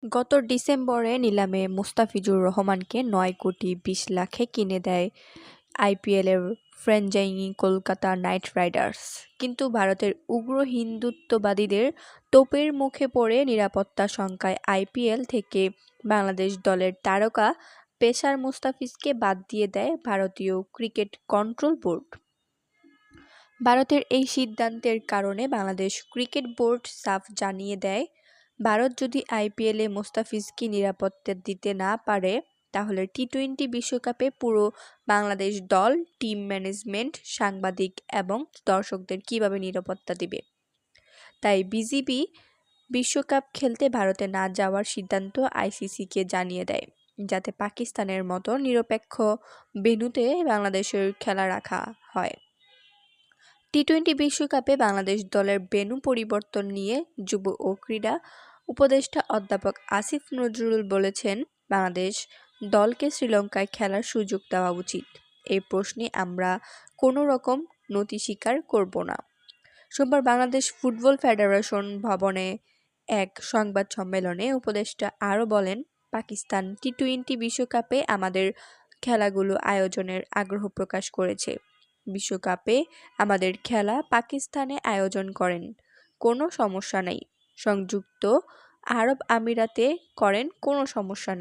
গত ডিসেম্বরে নিলামে মুস্তাফিজুর রহমানকে ৯ কোটি ২০ লাখে কিনে দেয় আইপিএলের ফ্র্যাঞ্চাইজি কলকাতা নাইট রাইডার্স। কিন্তু ভারতের উগ্র হিন্দুত্ববাদীদের তোপের মুখে পড়ে নিরাপত্তা শঙ্কায় আইপিএল থেকে বাংলাদেশ দলের তারকা পেসার মুস্তাফিজকে বাদ দিয়ে দেয় ভারতীয় ক্রিকেট কন্ট্রোল বোর্ড। ভারতের এই সিদ্ধান্তের কারণে বাংলাদেশ ক্রিকেট বোর্ড সাফ জানিয়ে দেয়, ভারত যদি আইপিএলে মুস্তাফিজকে নিরাপত্তা দিতে না পারে, তাহলে টি-২০ বিশ্বকাপে পুরো বাংলাদেশ দল, টিম ম্যানেজমেন্ট, সাংবাদিক এবং দর্শকদের কীভাবে নিরাপত্তা দিবে। তাই বিসিবি বিশ্বকাপ খেলতে ভারতে না যাওয়ার সিদ্ধান্ত আইসিসিকে জানিয়ে দেয়, যাতে পাকিস্তানের মতো নিরপেক্ষ ভেন্যুতে বাংলাদেশের খেলা রাখা হয়। টি-২০ বিশ্বকাপে বাংলাদেশ দলের ভেন্যু পরিবর্তন নিয়ে যুব ও ক্রীড়া উপদেষ্টা অধ্যাপক আসিফ নজরুল বলেছেন, বাংলাদেশ দলকে শ্রীলঙ্কায় খেলার সুযোগ দেওয়া উচিত। এই প্রশ্নে আমরা কোনো রকম নতি স্বীকার করব না। সোমবার বাংলাদেশ ফুটবল ফেডারেশন ভবনে এক সংবাদ সম্মেলনে উপদেষ্টা আরও বলেন, পাকিস্তান টি-২০ বিশ্বকাপে আমাদের খেলাগুলো আয়োজনের আগ্রহ প্রকাশ করেছে। বিশ্বকাপে আমাদের খেলা পাকিস্তানে আয়োজন করেন, কোনো সমস্যা নেই। সংযুক্ত আরব আমিরাতে করেন, কোনো সমস্যা নেই।